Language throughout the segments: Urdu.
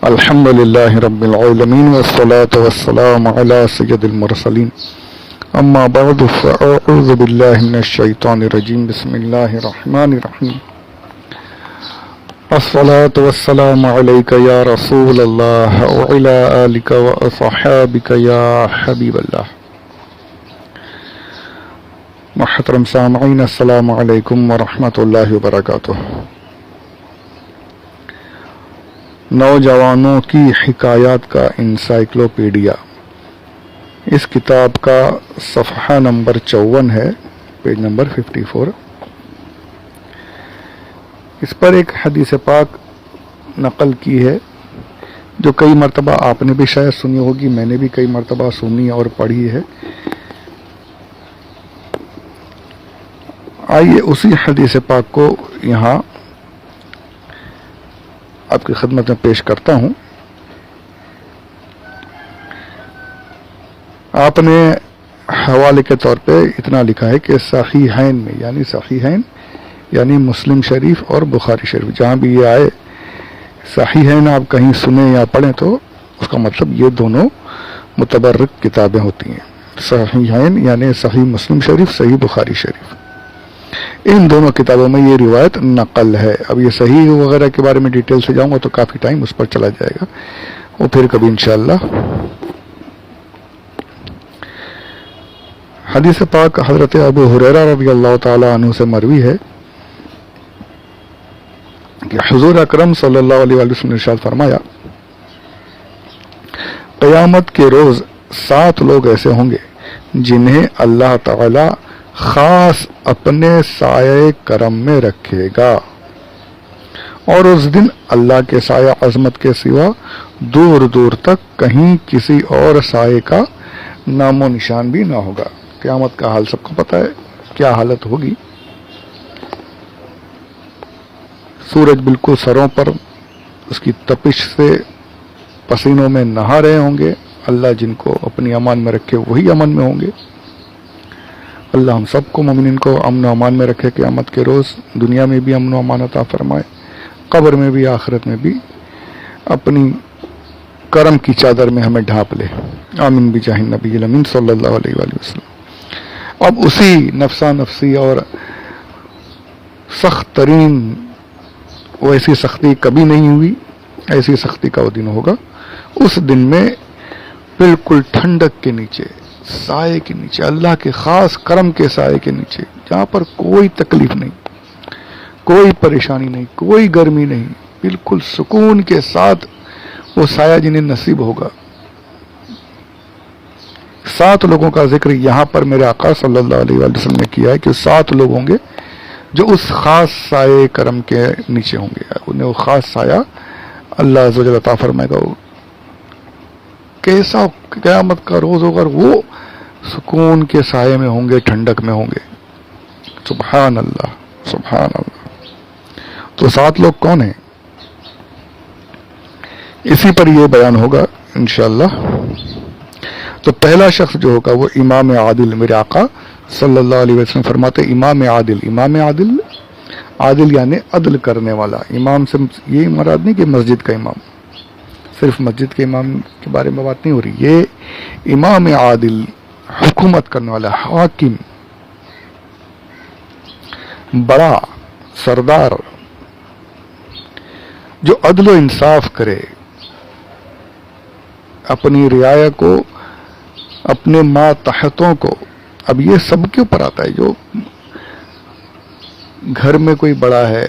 الحمد لله رب العالمين والصلاة والسلام على سيد المرسلين اما بعد فاعوذ بالله من الشيطان الرجيم بسم الله الرحمن الرحيم الصلاة والسلام عليك يا رسول الله وعلى آلك وأصحابك يا حبيب الله. محترم سامعین السلام علیکم ورحمۃ اللہ وبرکاتہ. نوجوانوں کی حکایات کا انسائکلوپیڈیا، اس کتاب کا صفحہ نمبر 54 ہے، پیج نمبر 54. اس پر ایک حدیث پاک نقل کی ہے جو کئی مرتبہ آپ نے بھی شاید سنی ہوگی، میں نے بھی کئی مرتبہ سنی اور پڑھی ہے. آئیے اسی حدیث پاک کو یہاں آپ کی خدمت میں پیش کرتا ہوں. آپ نے حوالے کے طور پہ اتنا لکھا ہے کہ صحیحین میں، یعنی صحیحین یعنی مسلم شریف اور بخاری شریف، جہاں بھی یہ آئے صحیحین آپ کہیں سنیں یا پڑھیں تو اس کا مطلب یہ دونوں متبرک کتابیں ہوتی ہیں. صحیحین یعنی صحیح مسلم شریف، صحیح بخاری شریف، ان دونوں کتابوں میں یہ روایت نقل ہے. اب یہ صحیح وغیرہ کے بارے میں ڈیٹیل سے جاؤں گا تو کافی ٹائم اس پر چلا جائے گا، وہ پھر کبھی انشاءاللہ. حدیث پاک حضرت ابو ہریرہ رضی اللہ تعالی عنہ سے مروی ہے کہ حضور اکرم صلی اللہ علیہ وسلم نے ارشاد فرمایا، قیامت کے روز 7 لوگ ایسے ہوں گے جنہیں اللہ تعالی خاص اپنے سایہ کرم میں رکھے گا، اور اس دن اللہ کے سایہ عظمت کے سوا دور دور تک کہیں کسی اور سائے کا نام و نشان بھی نہ ہوگا. قیامت کا حال سب کو پتہ ہے کیا حالت ہوگی. سورج بالکل سروں پر اس کی تپش سے پسینوں میں نہا رہے ہوں گے. اللہ جن کو اپنی امان میں رکھے وہی امن میں ہوں گے. اللہ ہم سب کو مومنین کو امن و امان میں رکھے قیامت کے روز، دنیا میں بھی امن و امان عطا فرمائے، قبر میں بھی آخرت میں بھی اپنی کرم کی چادر میں ہمیں ڈھانپ لے. آمین بجاہ النبی الامین صلی اللہ علیہ وآلہ وسلم. اب اسی نفسا نفسی اور سخت ترین، ویسی سختی کبھی نہیں ہوئی، ایسی سختی کا وہ دن ہوگا. اس دن میں بالکل ٹھنڈک کے نیچے، سائے کے نیچے، اللہ کے خاص کرم کے سائے کے نیچے، جہاں پر کوئی تکلیف نہیں، کوئی پریشانی نہیں، کوئی گرمی نہیں، بالکل سکون کے ساتھ وہ سایہ جنہیں نصیب ہوگا. 7 لوگوں کا ذکر یہاں پر میرے آقا صلی اللہ علیہ وآلہ وسلم نے کیا ہے کہ 7 لوگ ہوں گے جو اس خاص سائے کرم کے نیچے ہوں گے. انہیں وہ خاص سایہ اللہ عز و جل عطا فرمائے گا. کیسا قیامت کا روز ہوگا، وہ سکون کے سائے میں ہوں گے، ٹھنڈک میں ہوں گے. سبحان اللہ سبحان اللہ. تو 7 لوگ کون ہیں، اسی پر یہ بیان ہوگا انشاءاللہ. تو پہلا شخص جو ہوگا وہ امام عادل. میرے آقا صلی اللہ علیہ وسلم فرماتے امام عادل. امام عادل، عادل یعنی عدل کرنے والا. امام سے یہ مراد نہیں کہ مسجد کا امام، صرف مسجد کے امام کے بارے میں بات نہیں ہو رہی. یہ امام عادل، حکومت کرنے والا، حاکم، بڑا سردار، جو عدل و انصاف کرے، اپنی رعایا کو، اپنے ماتحتوں کو. اب یہ سب کے اوپر آتا ہے. جو گھر میں کوئی بڑا ہے،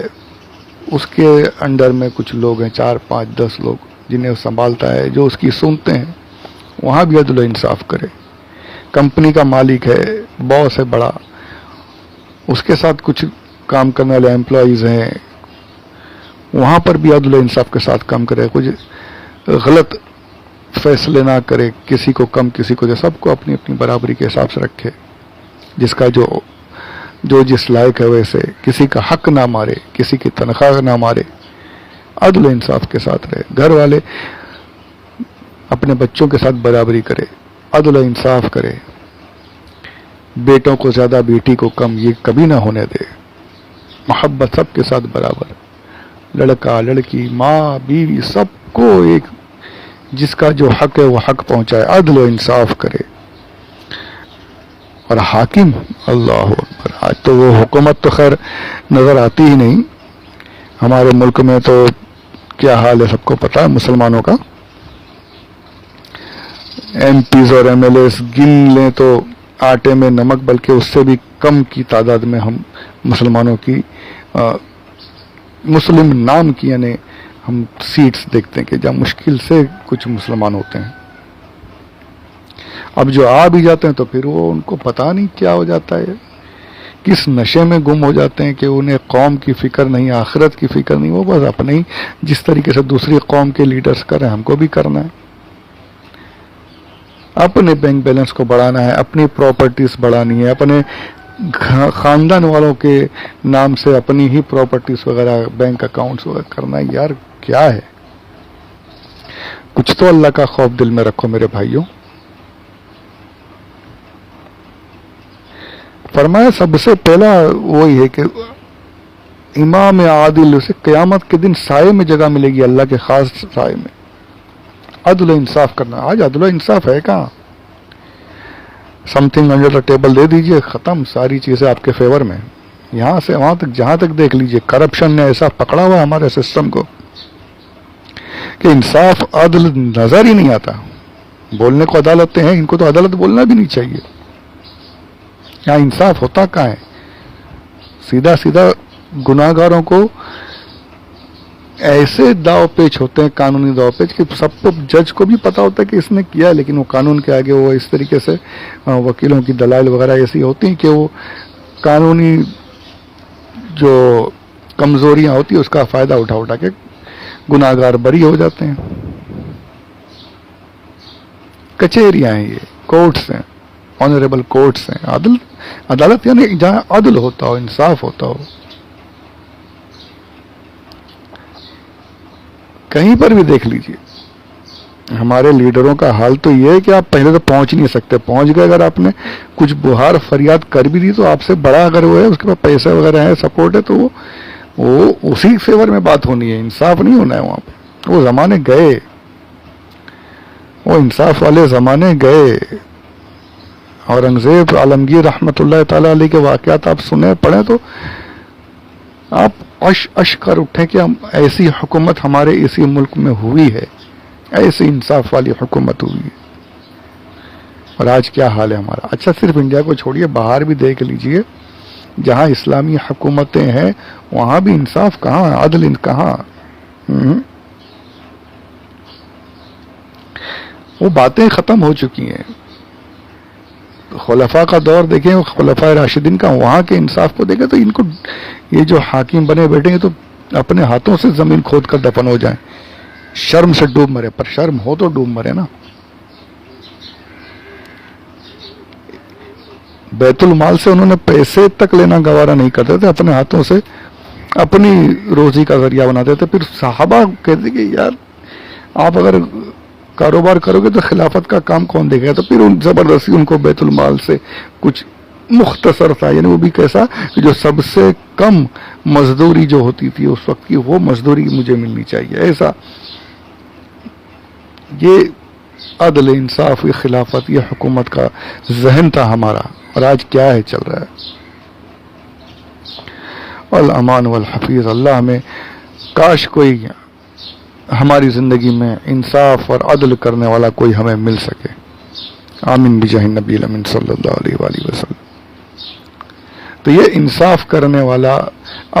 اس کے انڈر میں کچھ لوگ ہیں، 4 5 10 لوگ جنہیں وہ سنبھالتا ہے، جو اس کی سنتے ہیں، وہاں بھی عدل و انصاف کرے. کمپنی کا مالک ہے، باس ہے بڑا، اس کے ساتھ کچھ کام کرنے والے امپلائیز ہیں، وہاں پر بھی عدل و انصاف کے ساتھ کام کرے. کچھ غلط فیصلے نہ کرے، کسی کو کم کسی کو، سب کو اپنی اپنی برابری کے حساب سے رکھے. جس کا جو جس لائق ہے ویسے، کسی کا حق نہ مارے، کسی کی تنخواہ نہ مارے، عدل و انصاف کے ساتھ رہے. گھر والے اپنے بچوں کے ساتھ برابری کرے، عدل و انصاف کرے. بیٹوں کو زیادہ، بیٹی کو کم، یہ کبھی نہ ہونے دے. محبت سب کے ساتھ برابر. لڑکا لڑکی ماں بیوی سب کو ایک جس کا جو حق ہے وہ حق پہنچائے، عدل و انصاف کرے. اور حاکم اللہ اکبر، آج تو وہ حکومت تو خیر نظر آتی ہی نہیں. ہمارے ملک میں تو کیا حال ہے سب کو پتا ہے مسلمانوں کا. ایم پیز اور ایم ایل ایز گن لیں تو آٹے میں نمک، بلکہ اس سے بھی کم کی تعداد میں ہم مسلمانوں کی مسلم نام کی یعنی ہم سیٹس دیکھتے ہیں کہ جہاں مشکل سے کچھ مسلمان ہوتے ہیں. اب جو آ بھی جاتے ہیں تو پھر وہ ان کو پتہ نہیں کیا ہو جاتا ہے، کس نشے میں گم ہو جاتے ہیں کہ انہیں قوم کی فکر نہیں، آخرت کی فکر نہیں. وہ بس اپنے ہی جس طریقے سے دوسری قوم کے لیڈرز کر رہے ہیں ہم کو بھی کرنا ہے. اپنے بینک بیلنس کو بڑھانا ہے، اپنی پراپرٹیز بڑھانی ہے، اپنے خاندان والوں کے نام سے اپنی ہی پراپرٹیز وغیرہ بینک اکاؤنٹس وغیرہ کرنا ہے. یار کیا ہے؟ کچھ تو اللہ کا خوف دل میں رکھو میرے بھائیوں. فرمایا سب سے پہلا وہی ہے کہ امام عادل اسے قیامت کے دن سائے میں جگہ ملے گی، اللہ کے خاص سائے میں. عدل و انصاف کرنا. آج عدل و انصاف ہے کہاں؟ Something under the table دے دیجئے، ختم، ساری چیزیں آپ کے فیور میں. یہاں سے وہاں تک جہاں تک دیکھ لیجئے کرپشن نے ایسا پکڑا ہوا ہمارے سسٹم کو کہ انصاف عدل نظر ہی نہیں آتا. بولنے کو عدالتیں ہیں، ان کو تو عدالت بولنا بھی نہیں چاہیے. یہاں انصاف ہوتا کہاں ہے؟ سیدھا سیدھا گناہگاروں کو ایسے داؤ پیچ ہوتے ہیں، قانونی داؤ پیچ، کہ سب کو جج کو بھی پتا ہوتا ہے کہ اس نے کیا ہے، لیکن وہ قانون کے آگے وہ اس طریقے سے وکیلوں کی دلائل وغیرہ ایسی ہوتی ہیں کہ وہ قانونی جو کمزوریاں ہوتی ہیں اس کا فائدہ اٹھا اٹھا کے گناہگار بری ہو جاتے ہیں. کچہریاں ہیں، یہ کورٹس ہیں، آنریبل کورٹس ہیں. عدالت یعنی جہاں عدل ہوتا ہو، انصاف ہوتا ہو. کہیں پر بھی دیکھ لیجئے ہمارے لیڈروں کا حال تو یہ ہے کہ آپ پہلے تو پہنچ نہیں سکتے. پہنچ گئے، اگر آپ نے کچھ بہار فریاد کر بھی دی تو آپ سے بڑا اگر وہ ہے، اس کے پاس پیسے وغیرہ ہے، سپورٹ ہے، تو وہ اسی فیور میں بات ہونی ہے. انصاف نہیں ہونا ہے وہاں پہ. وہ زمانے گئے، وہ انصاف والے زمانے گئے. اورنگزیب عالمگیر رحمت اللہ تعالی علیہ کے واقعات آپ سنیں پڑھیں تو آپ اش کر اٹھیں کہ ہم ایسی حکومت ہمارے اسی ملک میں ہوئی ہے، ایسی انصاف والی حکومت ہوئی ہے. اور آج کیا حال ہے ہمارا. اچھا صرف انڈیا کو چھوڑیے، باہر بھی دیکھ لیجئے جہاں اسلامی حکومتیں ہیں وہاں بھی انصاف کہاں، عدل کہاں. وہ باتیں ختم ہو چکی ہیں. خلفاء کا دور دیکھیں، خلفاء راشدین کا، وہاں کے انصاف کو دیکھیں تو ان کو یہ جو حاکم بنے بیٹھے ہیں تو اپنے ہاتھوں سے زمین کھود کر دفن ہو جائیں. شرم سے ڈوب مرے، پر شرم ہو تو ڈوب مرے نا. بیت المال سے انہوں نے پیسے تک لینا گوارا نہیں کرتے تھے، اپنے ہاتھوں سے اپنی روزی کا ذریعہ بناتے تھے. پھر صحابہ کہتے کہ یار آپ اگر کاروبار کرو گے تو خلافت کا کام کون دیکھے گا. تو پھر زبردستی ان کو بیت المال سے کچھ مختصر تھا، یعنی وہ بھی کیسا کہ جو سب سے کم مزدوری جو ہوتی تھی اس وقت کی، وہ مزدوری مجھے ملنی چاہیے. ایسا یہ عدل، انصاف، یہ خلافت، یہ حکومت کا ذہن تھا ہمارا. اور آج کیا ہے چل رہا ہے. الامان والحفیظ. اللہ ہمیں کاش کوئی ہماری زندگی میں انصاف اور عدل کرنے والا کوئی ہمیں مل سکے. آمین بجاہ نبی الامین صلی اللہ علیہ وآلہ وسلم. تو یہ انصاف کرنے والا،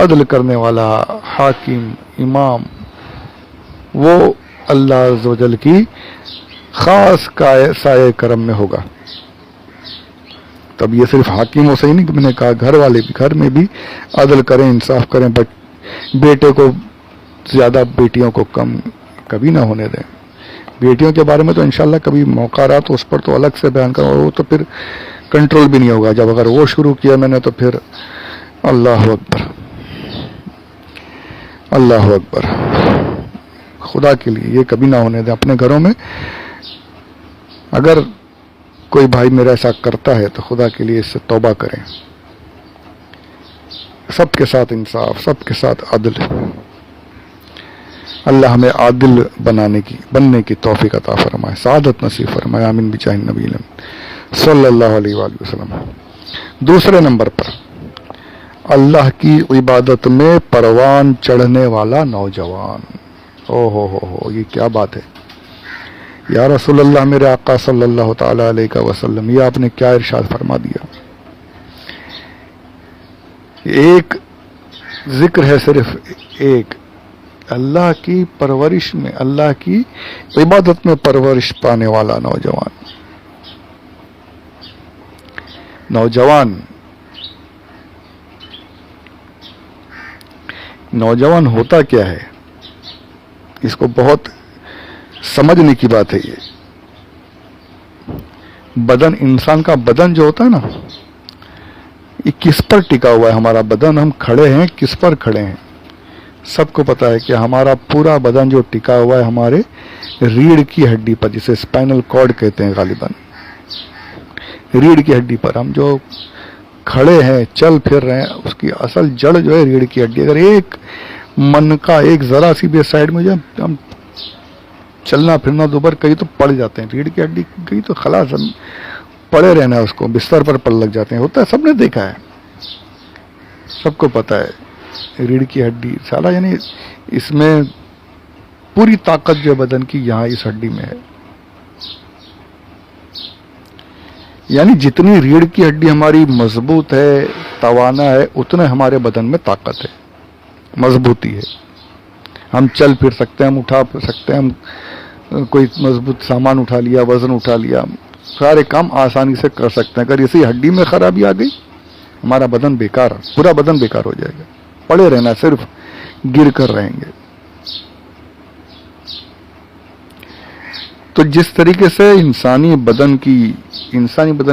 عدل کرنے والا حاکم، امام، وہ اللہ عز و جل کی خاص سائے کرم میں ہوگا. تب یہ صرف حاکموں سے ہی نہیں، میں نے کہا گھر والے بھی، گھر میں بھی عدل کریں، انصاف کریں. بیٹے کو زیادہ، بیٹیوں کو کم کبھی نہ ہونے دیں. بیٹیوں کے بارے میں تو انشاءاللہ کبھی موقع رہا تو اس پر تو الگ سے بیان کروں. وہ تو پھر کنٹرول بھی نہیں ہوگا. جب اگر وہ شروع کیا میں نے تو پھر اللہ اکبر، اللہ اکبر. خدا کے لیے یہ کبھی نہ ہونے دیں اپنے گھروں میں. اگر کوئی بھائی میرا ایسا کرتا ہے تو خدا کے لیے اس سے توبہ کریں. سب کے ساتھ انصاف، سب کے ساتھ عدل. اللہ ہمیں عادل بننے کی توفیق عطا فرمائے، سعادت نصیب فرمائے، آمین بجاہ النبی صلی اللہ علیہ وآلہ وسلم۔ دوسرے نمبر پر اللہ کی عبادت میں پروان چڑھنے والا نوجوان۔ او ہو یہ کیا بات ہے یا رسول اللہ، میرے آقا صلی اللہ تعالی علیہ وسلم، یہ آپ نے کیا ارشاد فرما دیا۔ ایک ذکر ہے، صرف ایک، اللہ کی پرورش میں، اللہ کی عبادت میں پرورش پانے والا نوجوان۔ نوجوان ہوتا کیا ہے، اس کو بہت سمجھنے کی بات ہے۔ یہ بدن، انسان کا بدن جو ہوتا ہے نا، یہ کس پر ٹکا ہوا ہے ہمارا بدن؟ ہم کھڑے ہیں کس پر کھڑے ہیں؟ سب کو پتا ہے کہ ہمارا پورا بدن جو ٹکا ہوا ہے ہمارے ریڑھ کی ہڈی پر، جسے اسپائنل کارڈ کہتے ہیں غالباً، ریڑھ کی ہڈی پر ہم جو کھڑے ہیں، چل پھر رہے ہیں، اس کی اصل جڑ جو ہے ریڑھ کی ہڈی۔ اگر ایک من کا ایک ذرا سی بھی سائڈ میں جو ہم چلنا پھرنا دوبارہ کہیں تو پڑ جاتے ہیں، ریڑھ کی ہڈی کہیں تو خلاص ہم پڑے رہنا ہے، اس کو بستر پر پڑ لگ جاتے ہیں، ہوتا ہے، سب نے دیکھا ہے، سب کو پتا ہے۔ ریڑھ کی ہڈی سالہ، یعنی اس میں پوری طاقت جو ہے بدن کی یہاں اس ہڈی میں ہے، یعنی جتنی ریڑھ کی ہڈی ہماری مضبوط ہے، توانا ہے، اتنا ہمارے بدن میں طاقت ہے، مضبوطی ہے۔ ہم چل پھر سکتے ہیں، ہم اٹھا پھر سکتے ہیں، ہم کوئی مضبوط سامان اٹھا لیا، وزن اٹھا لیا، سارے کام آسانی سے کر سکتے ہیں۔ اگر اسی ہڈی میں خرابی آ گئی، ہمارا بدن بیکار، پورا بدن بیکار ہو جائے گا، پڑے رہنا، صرف گر کر رہیں گے۔ تو جس طریقے سے انسانی بدن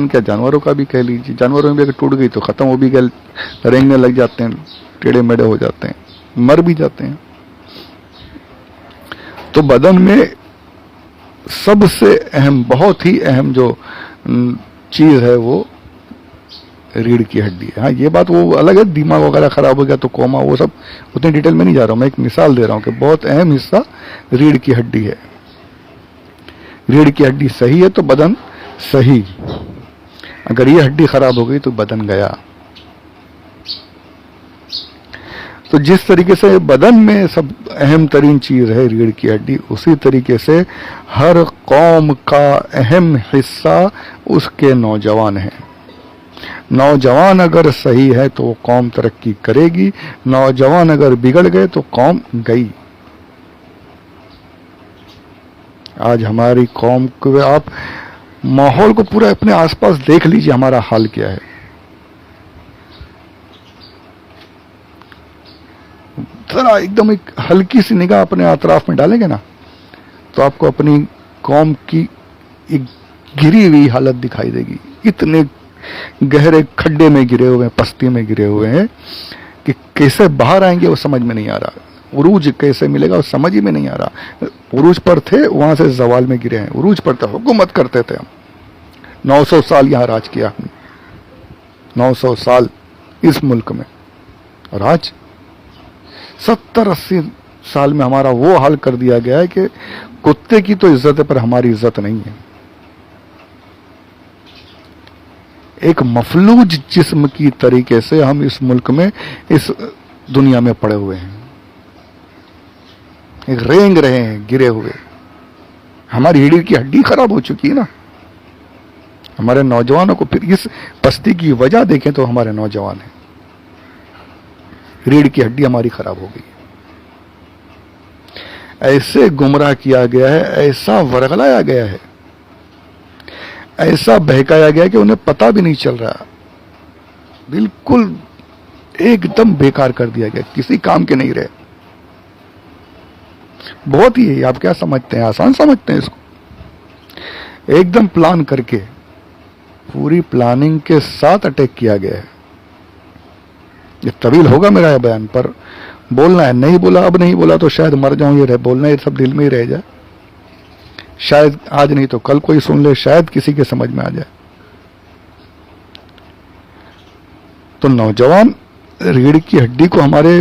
کیا، جانوروں کا بھی کہہ لیجیے، جانوروں میں بھی اگر ٹوٹ گئی تو ختم، وہ بھی رینگنے لگ جاتے ہیں، ٹیڑے میڑے ہو جاتے ہیں، مر بھی جاتے ہیں۔ تو بدن میں سب سے اہم، بہت ہی اہم جو چیز ہے وہ ریڑھ کی ہڈی ہے۔ ہاں، یہ بات وہ الگ ہے، دماغ وغیرہ خراب ہو گیا تو کوما، وہ سب اتنی ڈیٹیل میں نہیں جا رہا ہوں، میں ایک مثال دے رہا ہوں کہ بہت اہم حصہ ریڑھ کی ہڈی ہے۔ ریڑھ کی ہڈی صحیح ہے تو بدن صحیح، اگر یہ ہڈی خراب ہو گئی تو بدن گیا۔ تو جس طریقے سے بدن میں سب اہم ترین چیز ہے ریڑھ کی ہڈی، اسی طریقے سے ہر قوم کا اہم حصہ اس کے نوجوان ہیں۔ نوجوان اگر صحیح ہے تو وہ قوم ترقی کرے گی، نوجوان اگر بگڑ گئے تو قوم گئی۔ آج ہماری قوم کو آپ ماحول کو پورا اپنے آس پاس دیکھ لیجیے، ہمارا حال کیا ہے۔ ذرا ایک دم ایک ہلکی سی نگاہ اپنے اطراف میں ڈالیں گے نا، تو آپ کو اپنی قوم کی ایک گری ہوئی حالت دکھائی دے گی۔ اتنے گہرے کھڈے میں گرے ہوئے ہیں، پستی میں گرے ہوئے ہیں کہ کیسے باہر آئیں گے وہ سمجھ میں نہیں آ رہا، عروج کیسے ملے گا وہ سمجھ ہی میں نہیں آ رہا۔ عروج پر تھے، وہاں سے زوال میں گرے ہیں، عروج پر تھے، حکومت کرتے تھے ہم، 900 سال یہاں راج کیا ہم نے، 900 سال اس ملک میں، اور آج 70-80 سال میں ہمارا وہ حال کر دیا گیا ہے کہ کتے کی تو عزت ہے پر ہماری عزت نہیں ہے۔ ایک مفلوج جسم کی طریقے سے ہم اس ملک میں، اس دنیا میں پڑے ہوئے ہیں، ایک رینگ رہے ہیں گرے ہوئے۔ ہماری ریڑھ کی ہڈی خراب ہو چکی ہے نا، ہمارے نوجوانوں کو پھر اس پستی کی وجہ دیکھیں تو ہمارے نوجوان ہیں، ریڑھ کی ہڈی ہماری خراب ہو گئی، ایسے گمراہ کیا گیا ہے، ایسا ورغلایا گیا ہے، ایسا بہکایا گیا کہ انہیں پتہ بھی نہیں چل رہا، بالکل ایک دم بیکار کر دیا گیا، کسی کام کے نہیں رہے۔ بہت ہی، آپ کیا سمجھتے ہیں، آسان سمجھتے ہیں اس کو؟ ایک دم پلان کر کے، پوری پلاننگ کے ساتھ اٹیک کیا گیا ہے۔ یہ طویل ہوگا میرا یہ بیان، پر بولنا ہے، نہیں بولا، اب نہیں بولا تو شاید مر جاؤں، یہ بولنا یہ سب دل میں ہی رہ جائے، شاید آج نہیں تو کل کوئی سن لے، شاید کسی کے سمجھ میں آ جائے۔ تو نوجوان ریڑھ کی ہڈی کو ہمارے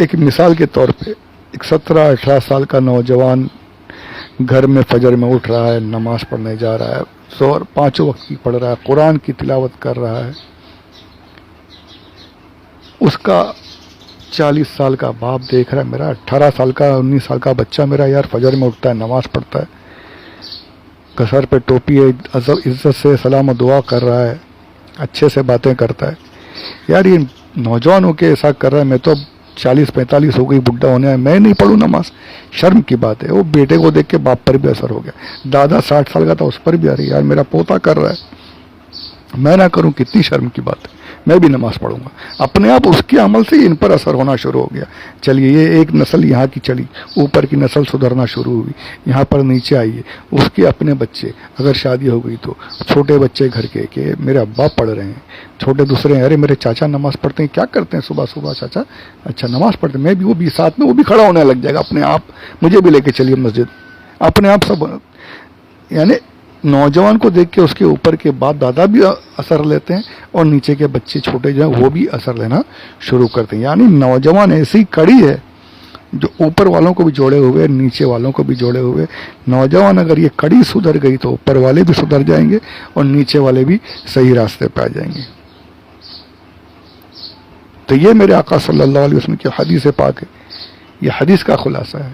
ایک مثال کے طور پہ ایک 17-18 سال کا نوجوان گھر میں فجر میں اٹھ رہا ہے، نماز پڑھنے جا رہا ہے، ظہر 5 وقت کی پڑھ رہا ہے، قرآن کی تلاوت کر رہا ہے، اس کا 40 سال کا باپ دیکھ رہا ہے میرا 18 سال کا 19 سال کا بچہ میرا یار فجر میں اٹھتا ہے، نماز پڑھتا ہے، سر پہ ٹوپی ہے، عزت سے سلام و دعا کر رہا ہے، اچھے سے باتیں کرتا ہے، یار یہ نوجوان ہو کے ایسا کر رہا ہے، میں تو اب 40-45 ہو گئی، بڈھا ہونے ہے، میں نہیں پڑھوں نماز، شرم کی بات ہے۔ وہ بیٹے کو دیکھ کے باپ پر بھی اثر ہو گیا، دادا 60 سال کا تھا اس پر بھی آ رہی ہے، یار میرا پوتا کر رہا ہے، میں نہ کروں، کتنی شرم کی بات ہے، میں بھی نماز پڑھوں گا۔ اپنے آپ اس کے عمل سے ان پر اثر ہونا شروع ہو گیا۔ چلیے یہ ایک نسل یہاں کی چلی، اوپر کی نسل سدھرنا شروع ہوئی، یہاں پر نیچے آئیے، اس کے اپنے بچے، اگر شادی ہو گئی تو چھوٹے بچے گھر کے کہ میرے ابا پڑھ رہے ہیں، چھوٹے دوسرے ہیں، ارے میرے چاچا نماز پڑھتے ہیں، کیا کرتے ہیں صبح صبح چاچا؟ اچھا نماز پڑھتے ہیں، میں بھی، وہ بھی ساتھ میں، وہ بھی کھڑا ہونے لگ جائے گا اپنے آپ، مجھے بھی لے کے چلیے مسجد، اپنے آپ سب۔ یعنی نوجوان کو دیکھ کے اس کے اوپر کے باپ دادا بھی اثر لیتے ہیں، اور نیچے کے بچے چھوٹے جو ہیں وہ بھی اثر لینا شروع کرتے ہیں۔ یعنی نوجوان ایسی کڑی ہے جو اوپر والوں کو بھی جوڑے ہوئے، نیچے والوں کو بھی جوڑے ہوئے۔ نوجوان اگر یہ کڑی سدھر گئی تو اوپر والے بھی سدھر جائیں گے اور نیچے والے بھی صحیح راستے پہ آ جائیں گے۔ تو یہ میرے آقا صلی اللہ علیہ وسلم کی حدیث پاک ہے، یہ حدیث کا خلاصہ ہے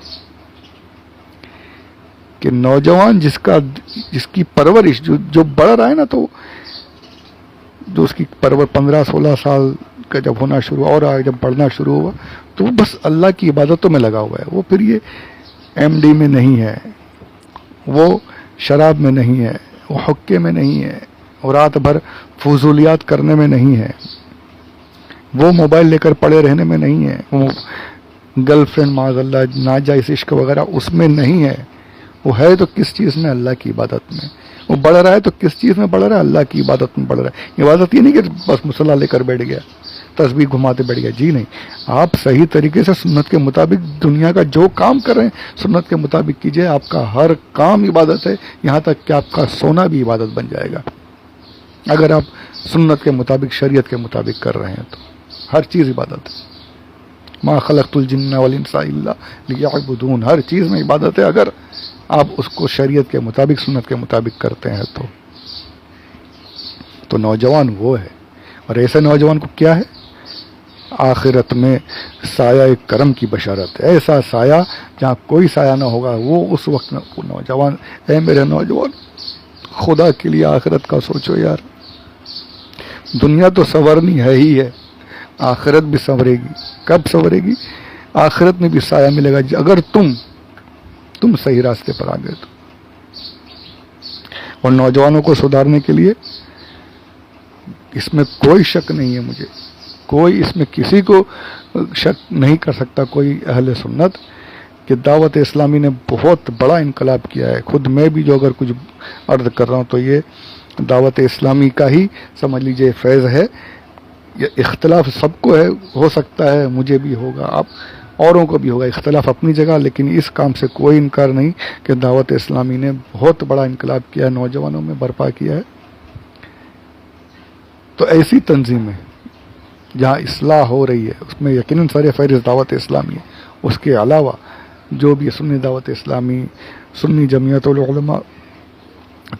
کہ نوجوان جس کی پرورش جو بڑھ رہا ہے نا، تو جو اس کی پرور 15-16 سال کا جب ہونا شروع اور جب پڑھنا شروع ہوا تو وہ بس اللہ کی عبادتوں میں لگا ہوا ہے، وہ پھر یہ ایم ڈی میں نہیں ہے، وہ شراب میں نہیں ہے، وہ حقے میں نہیں ہے، اور رات بھر فضولیات کرنے میں نہیں ہے، وہ موبائل لے کر پڑے رہنے میں نہیں ہے، وہ گرل فرینڈ معاذ اللہ ناجائز عشق وغیرہ اس میں نہیں ہے۔ وہ ہے تو کس چیز میں؟ اللہ کی عبادت میں۔ وہ بڑھ رہا ہے تو کس چیز میں بڑھ رہا ہے؟ اللہ کی عبادت میں بڑھ رہا ہے۔ عبادت یہ نہیں کہ بس مصلی لے کر بیٹھ گیا، تسبیح گھماتے بیٹھ گیا، جی نہیں، آپ صحیح طریقے سے سنت کے مطابق دنیا کا جو کام کر رہے ہیں سنت کے مطابق کیجئے، آپ کا ہر کام عبادت ہے، یہاں تک کہ آپ کا سونا بھی عبادت بن جائے گا اگر آپ سنت کے مطابق، شریعت کے مطابق کر رہے ہیں تو ہر چیز عبادت ہے۔ ما خلقت الجن والانس الا لیعبدون، ہر چیز میں عبادت ہے اگر آپ اس کو شریعت کے مطابق، سنت کے مطابق کرتے ہیں تو نوجوان وہ ہے۔ اور ایسے نوجوان کو کیا ہے؟ آخرت میں سایہ کرم کی بشارت ہے، ایسا سایہ جہاں کوئی سایہ نہ ہوگا، وہ اس وقت میں وہ نوجوان۔ اے میرے نوجوان، خدا کے لیے آخرت کا سوچو یار، دنیا تو سنورنی ہے ہی ہے، آخرت بھی سنورے گی۔ کب سنورے گی؟ آخرت میں بھی سایہ ملے گا اگر تم صحیح راستے پر آ گئے تو۔ اور نوجوانوں کو سدھارنے کے لیے اس میں کوئی شک نہیں ہے، مجھے کوئی اس میں کسی کو شک نہیں کر سکتا کوئی اہل سنت کہ دعوت اسلامی نے بہت بڑا انقلاب کیا ہے۔ خود میں بھی جو اگر کچھ عرض کر رہا ہوں تو یہ دعوت اسلامی کا ہی سمجھ لیجئے فیض ہے۔ یہ اختلاف سب کو ہے، ہو سکتا ہے مجھے بھی ہوگا، آپ اوروں کو بھی ہوگا، اختلاف اپنی جگہ، لیکن اس کام سے کوئی انکار نہیں کہ دعوت اسلامی نے بہت بڑا انقلاب کیا ہے، نوجوانوں میں برپا کیا ہے۔ تو ایسی تنظیمیں جہاں اصلاح ہو رہی ہے اس میں یقیناً سر فہرست دعوت اسلامی ہے۔ اس کے علاوہ جو بھی سنی دعوت اسلامی، سنی جمعیت العلماء،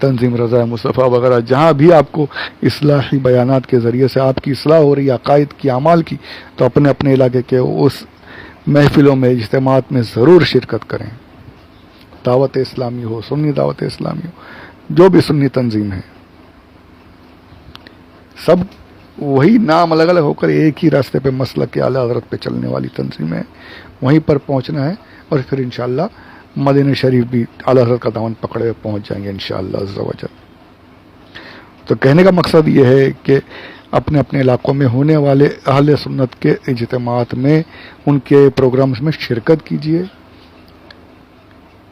تنظیم رضا مصطفیٰ وغیرہ، جہاں بھی آپ کو اصلاحی بیانات کے ذریعے سے آپ کی اصلاح ہو رہی ہے عقائد کی، اعمال کی، تو اپنے اپنے علاقے کے اس محفلوں میں، اجتماعات میں ضرور شرکت کریں۔ دعوت اسلامی ہو، سنی دعوت اسلامی ہو، جو بھی سنی تنظیم ہے، سب وہی نام الگ الگ ہو کر ایک ہی راستے پہ، مسلک کے اعلیٰ حضرت پہ چلنے والی تنظیمیں، وہیں پر پہنچنا ہے، اور پھر انشاءاللہ مدینہ شریف بھی اعلیٰ حضرت کا دامن پکڑے ہوئے پہنچ جائیں گے انشاءاللہ عز و جل۔ تو کہنے کا مقصد یہ ہے کہ اپنے اپنے علاقوں میں ہونے والے اہل سنت کے اجتماعات میں، ان کے پروگرامز میں شرکت کیجیے،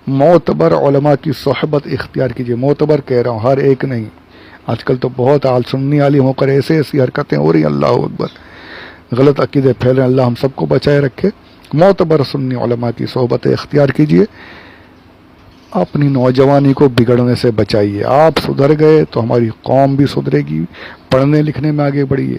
معتبر علماء کی صحبت اختیار کیجیے۔ معتبر کہہ رہا ہوں، ہر ایک نہیں، آج کل تو بہت سنی عالم ہو کر ایسے ایسی حرکتیں ہو رہی، اللہ اکبر، غلط عقیدے پھیل رہے ہیں، اللہ ہم سب کو بچائے رکھے۔ معتبر سنی علماء کی صحبت اختیار کیجیے، اپنی نوجوانی کو بگڑنے سے بچائیے۔ آپ سدھر گئے تو ہماری قوم بھی سدھرے گی، پڑھنے لکھنے میں آگے بڑھیے،